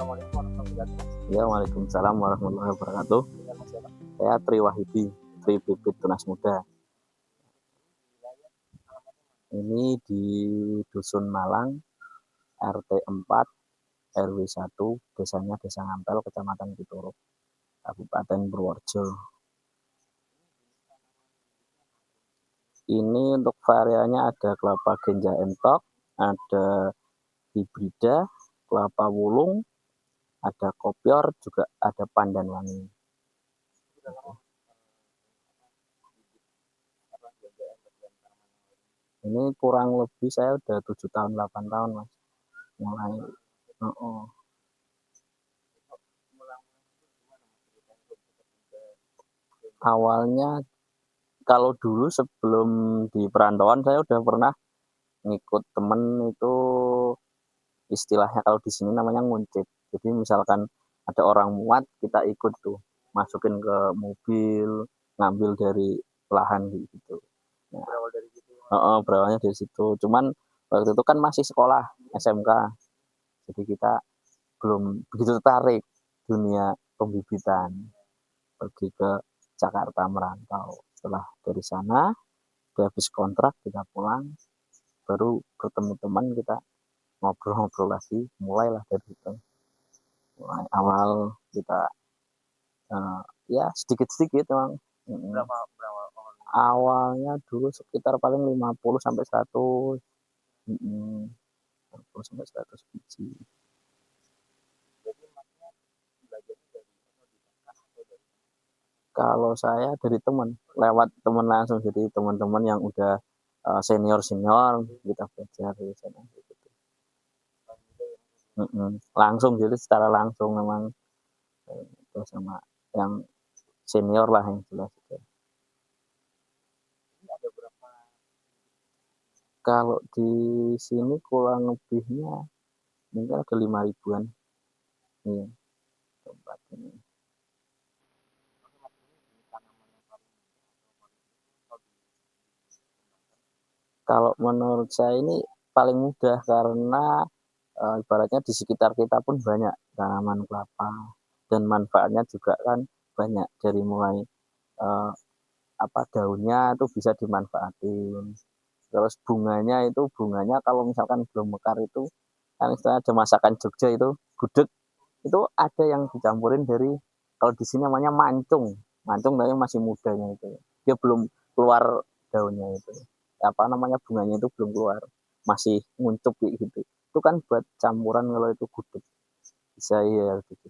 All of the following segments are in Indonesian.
Assalamualaikum warahmatullahi wabarakatuh. Ya, waalaikumsalam warahmatullahi wabarakatuh. Dengan Mas siapa? Saya Tri Wahyudi, Tri Bibit Tunas Muda. Wilayah alamatnya mana? Ini di Dusun Malang, RT 4, RW 1, desanya Desa Ngampel, Kecamatan Pituro, Kabupaten Purworejo. Ini untuk variannya ada kelapa genja entok, ada hibrida, kelapa wulung, ada kopior, juga ada pandan wangi. Sudah lama apa jajaran bagian tanaman yang lain? Ini kurang lebih saya udah 7 tahun 8 tahun Mas. Mulai Mulai itu gimana Mas ceritanya kok bisa terjun ke awalnya kalau dulu sebelum di perantauan saya udah pernah ngikut temen itu, istilahnya kalau di sini namanya nguncit. Jadi misalkan ada orang muat, kita ikut tuh, masukin ke mobil, ngambil dari lahan gitu. Nah, berawal dari situ ya? berawalnya dari situ. Cuman waktu itu kan masih sekolah SMK, jadi kita belum begitu tertarik dunia pembibitan. Pergi ke Jakarta merantau. Setelah dari sana, udah habis kontrak, kita pulang, baru ketemu teman, kita ngobrol-ngobrol lagi, mulailah dari itu. Mulai awal kita ya sedikit-sedikit memang. Berapa berapa awalnya? Awalnya dulu sekitar paling 50 sampai 100. 50 sampai 100 biji. Jadi Masnya belajarnya dari otodidak atau dari Kalau saya dari teman, lewat teman langsung, jadi teman-teman yang udah senior-senior, kita belajar di sana gitu. orang muda yang Langsung, jadi secara langsung memang itu sama yang senior lah yang jelas gitu. ini ada berapa Kalau di sini kurang lebihnya mungkin ada 5 ribuan. Iya, tempat ini. Oke Mas ini jenis tanaman yang paling mudah atau paling itu kalau dikembangkan? Kalau menurut saya ini paling mudah karena ibaratnya di sekitar kita pun banyak tanaman kelapa dan manfaatnya juga kan banyak, dari mulai eh, daunnya itu bisa dimanfaatin. Terus bunganya kalau misalkan belum mekar itu kan istilahnya ada masakan Jogja itu gudeg, itu ada yang dicampurin dari, kalau di sini namanya mancung. Mancung tapi masih mudanya itu. Dia belum keluar daunnya itu. Apa namanya, bunganya itu belum keluar. Masih nguncup gitu. Itu kan buat campuran kalau itu gudeg. Bisa ya gitu.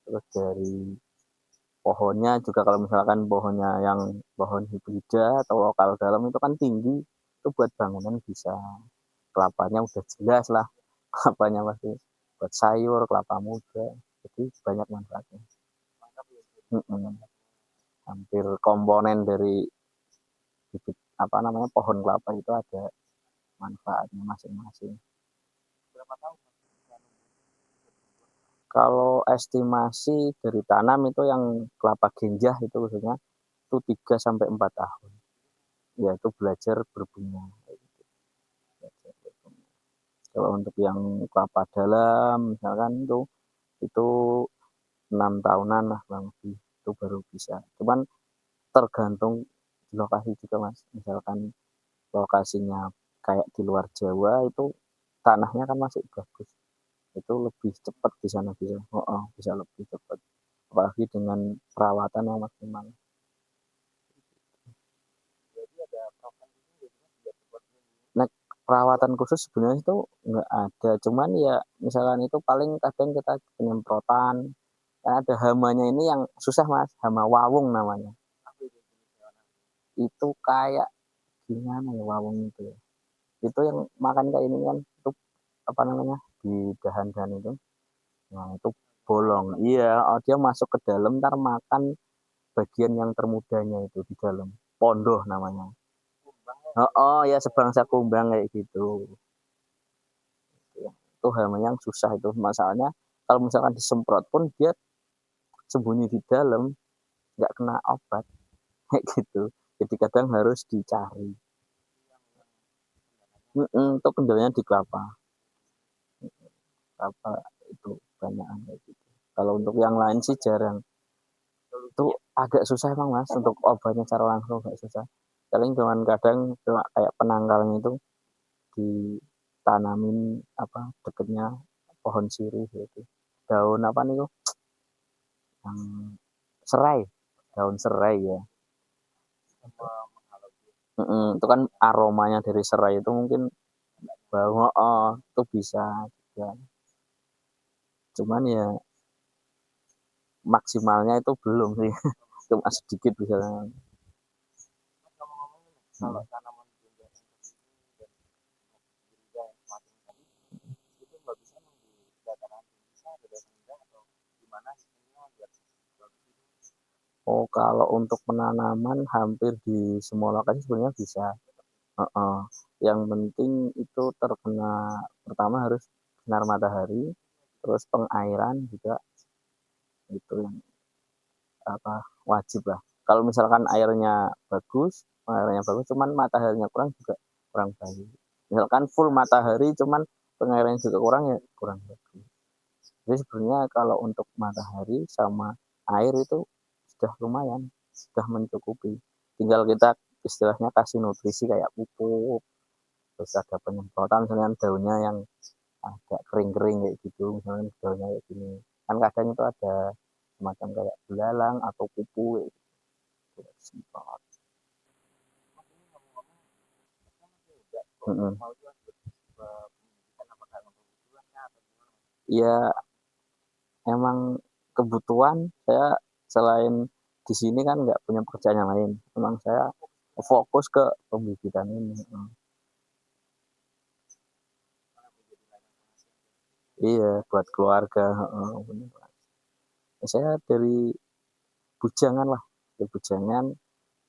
Terus dari pohonnya juga, kalau misalkan pohonnya yang pohon hibrida atau lokal dalam itu kan tinggi, itu buat bangunan bisa. Kelapanya udah jelas lah, kelapanya pasti buat sayur, kelapa muda, jadi banyak manfaatnya. Mantap ya. Hampir komponen dari bibit pohon kelapa itu ada manfaatnya masing-masing. Berapa tahun Mas bisa nunggu Kalau estimasi dari tanam itu yang kelapa genjah itu khususnya itu 3 sampai 4 tahun. Ya itu belajar berbunga. Kalau untuk yang kelapa dalam misalkan itu 6 tahunan lah kurang lebih, itu baru bisa. Cuman tergantung lokasi juga Mas. Misalkan lokasinya kayak di luar Jawa itu tanahnya kan masih bagus. Itu lebih cepat di sana bisa. Bisa lebih cepat. Apalagi dengan perawatan yang maksimal. jadi ada program ini biasanya biar cepat nunggu Nah, perawatan khusus sebenarnya itu nggak ada. Cuman ya misalkan itu paling kadang kita penyemprotan. Karena ada hamanya ini yang susah Mas, hama wawung namanya. apa itu jenis hewan Itu kayak gimana ya wawung itu ya. Itu yang makan kayak ini kan, itu apa namanya, di dahan-dahan itu. Nah, itu bolong. Iya, dia masuk ke dalam ntar makan bagian yang termudanya itu di dalam. Pondoh namanya. kumbang ya Ya sebangsa kumbang kayak gitu. Itu hama yang susah itu. Masalahnya kalau misalkan disemprot pun dia sembunyi di dalam, nggak kena obat kayak gitu. Jadi kadang harus dicari. Itu kendalanya di kelapa. Kelapa itu banyakan kayak gitu. Kalau untuk yang lain sih jarang. Itu agak susah emang Mas untuk obatnya secara langsung agak susah. Paling cuman kadang cuma kayak penangkalnya itu ditanamin apa deketnya pohon sirih gitu. Daun apa nih kok? Yang serai, daun serai ya. Itu kan aromanya dari serai itu mungkin bau, oh, itu bisa juga. Cuman ya maksimalnya itu belum sih, cuma sedikit misalnya. Kalau tanaman bunga yang dan bunga yang semacam tadi itu nggak bisa di dataran tinggi, bisa ada dataran rendah atau gimana sistemnya biar bagus itu? Oh, kalau untuk penanaman hampir di semua lokasi sebenarnya bisa. Yang penting itu terkena pertama harus sinar matahari, terus pengairan juga itu yang apa wajib lah. Kalau misalkan airnya bagus, cuman mataharinya kurang juga kurang baik. Misalkan full matahari, cuman pengairannya juga kurang ya kurang bagus. Jadi sebenarnya kalau untuk matahari sama air itu sudah lumayan, sudah mencukupi. Tinggal kita istilahnya kasih nutrisi kayak pupuk, terus ada penyemprotan misalnya daunnya yang agak kering-kering kayak gitu, misalnya daunnya kayak gini. Kan kadang itu ada semacam kayak belalang atau kupu kayak gitu. Semprot. Ya emang kebutuhan saya selain di sini kan nggak punya pekerjaan yang lain. Emang saya fokus ke pembibitan ini. Iya, buat keluarga. Saya dari bujangan lah, dari bujangan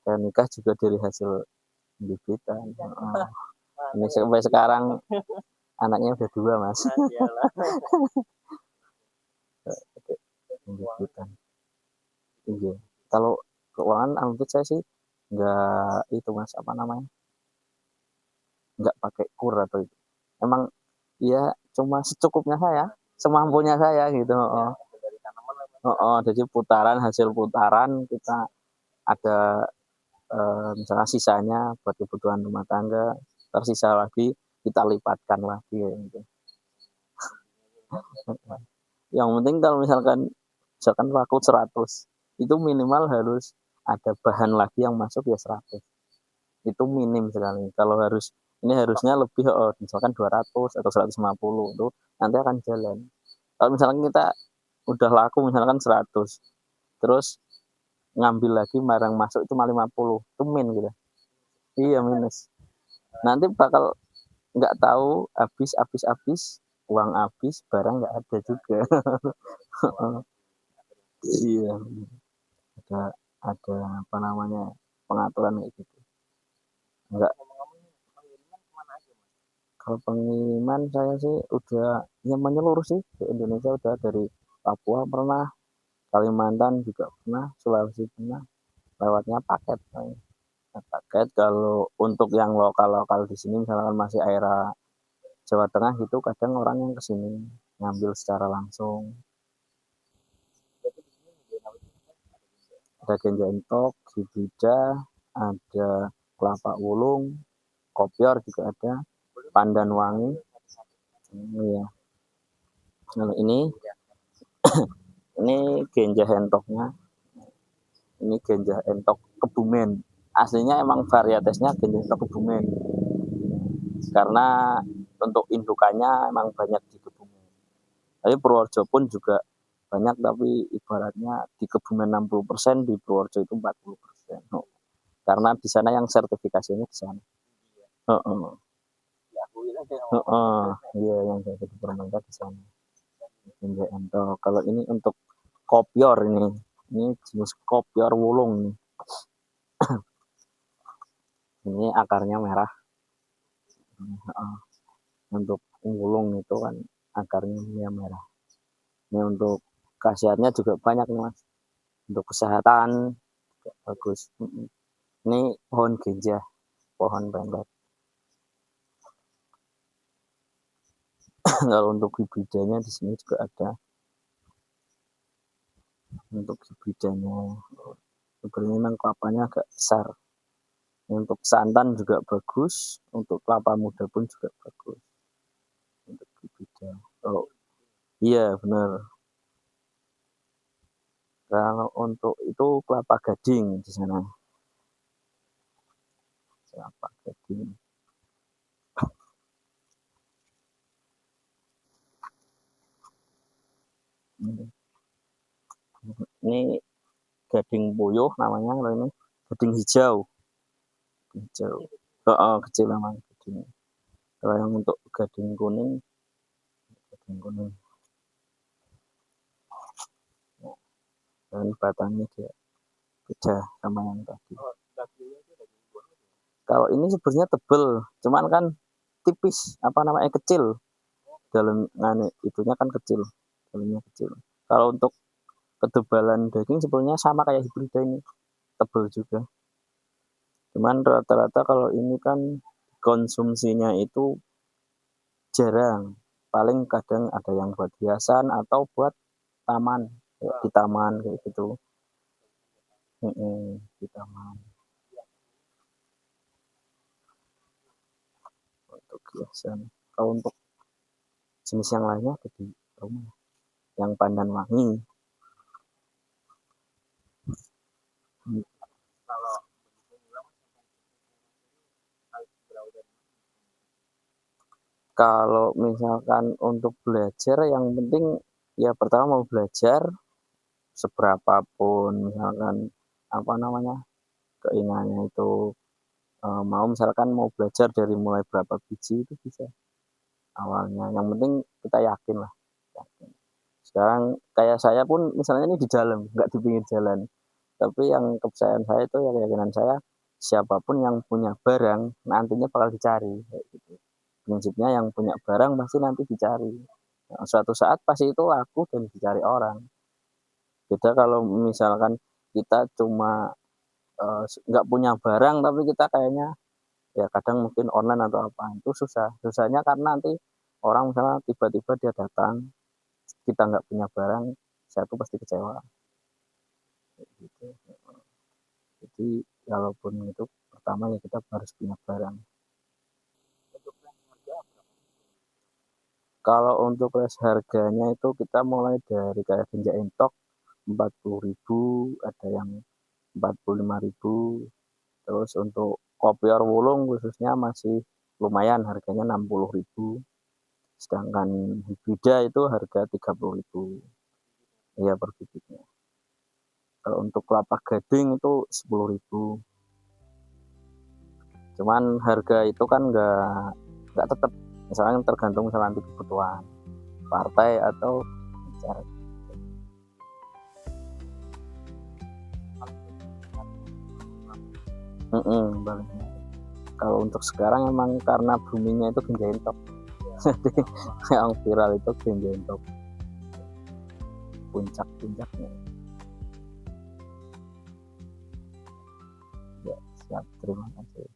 dan nikah juga dari hasil pembibitan. Ini sampai sekarang anaknya udah 2 Mas. Pembibitan. Iya. Kalau keuangan alhamdulillah saya sih nggak itu Mas apa namanya nggak pakai kur atau itu. Emang ya cuma secukupnya saya, semampunya saya gitu. Jadi hasil putaran kita ada misalnya sisanya buat kebutuhan rumah tangga, tersisa lagi kita lipatkan lagi ya, gitu. Yang penting kalau misalkan laku 100, itu minimal harus ada bahan lagi yang masuk ya 100. Itu minim sekali. Kalau ini harusnya lebih misalkan 200 atau 150 itu nanti akan jalan. Kalau misalkan kita udah laku misalkan 100, terus ngambil lagi barang masuk itu 50, itu min gitu. Iya minus. Nanti bakal nggak tahu habis, uang habis, barang nggak ada juga. Iya, ada apa namanya pengaturan kayak gitu. Enggak. Kalau pengiriman saya sih udah ya menyeluruh sih ke Indonesia, udah dari Papua pernah, Kalimantan juga pernah, Sulawesi pernah, lewatnya paket. Paket kalau untuk yang lokal di sini misalkan masih area Jawa Tengah gitu kadang orang yang kesini ngambil secara langsung. Ada genja entok, hibida, ada kelapa wulung, kopior juga ada, pandan wangi. Iya. Nah, ini genja entoknya. Ini genja entok Kebumen. Aslinya emang varietesnya genja entok Kebumen. Karena untuk indukannya emang banyak di Kebumen. Tapi Purworejo pun juga banyak, tapi ibaratnya di Kebumen 60%, di Purworejo itu 40%. Karena di sana yang sertifikasinya di sana. Iya yang jadi permendak di sana. Kalau ini untuk kopior ini jenis kopior wulung nih. Ini akarnya merah. Untuk wulung itu kan akarnya merah. Ini untuk khasiatnya juga banyak nih Mas. Untuk kesehatan bagus. Ini pohon genja, pohon pendek. Kalau untuk hibidanya di sini juga ada. untuk hibridanya. Sebenarnya memang kelapanya agak besar. Untuk santan juga bagus, untuk kelapa muda pun juga bagus. Untuk hibrida. Oh, iya benar. Kalau untuk itu kelapa gading di sana. Kelapa gading. Ini gading puyuh namanya, kalau ini gading hijau. Hijau. Oh, kecil memang gading. Kalau yang untuk gading kuning, dan batangnya dia beda sama yang tadi. Kalau ini sebenarnya tebel, cuman kan tipis, apa namanya, kecil. Dalam itunya kan kecil, dalamnya kecil. Kalau untuk ketebalan daging sebenarnya sama kayak hibrida ini, tebel juga. Cuman rata-rata kalau ini kan konsumsinya itu jarang. Paling kadang ada yang buat hiasan atau buat taman, kayak di taman kayak gitu. Di taman untuk hiasan. Kalau untuk jenis yang lainnya ada di rumah, yang pandan wangi. Kalau misalkan untuk belajar, yang penting ya pertama mau belajar, seberapapun misalkan apa namanya, keinginannya itu mau misalkan mau belajar dari mulai berapa biji itu bisa awalnya. Yang penting kita yakin lah. Yakin. Sekarang kayak saya pun misalnya ini di dalam, nggak di pinggir jalan. Tapi yang kepercayaan saya itu, ya keyakinan saya, siapapun yang punya barang nantinya bakal dicari. Kayak gitu. Prinsipnya yang punya barang pasti nanti dicari. Nah, suatu saat pasti itu laku dan dicari orang. Beda kalau misalkan kita cuma nggak punya barang tapi kita kayaknya ya kadang mungkin online atau apa, itu susahnya karena nanti orang misalnya tiba-tiba dia datang, kita nggak punya barang, saya tuh pasti kecewa gitu. Jadi walaupun itu pertama ya kita harus punya barang. Kalau untuk range harganya itu kita mulai dari kayak genja entok 40.000, ada yang 45.000. Terus untuk kopior wulung khususnya masih lumayan, harganya 60.000. Sedangkan hibrida itu harga 30.000. Iya per bibitnya. Kalau untuk kelapa gading itu 10.000. Cuman harga itu kan nggak tetap, misalnya tergantung misalnya nanti kebutuhan partai atau bicara. Kalau untuk sekarang emang karena boomingnya itu genja entok. Jadi yang viral itu genja entok, puncak-puncaknya. Ya, siap, terima kasih.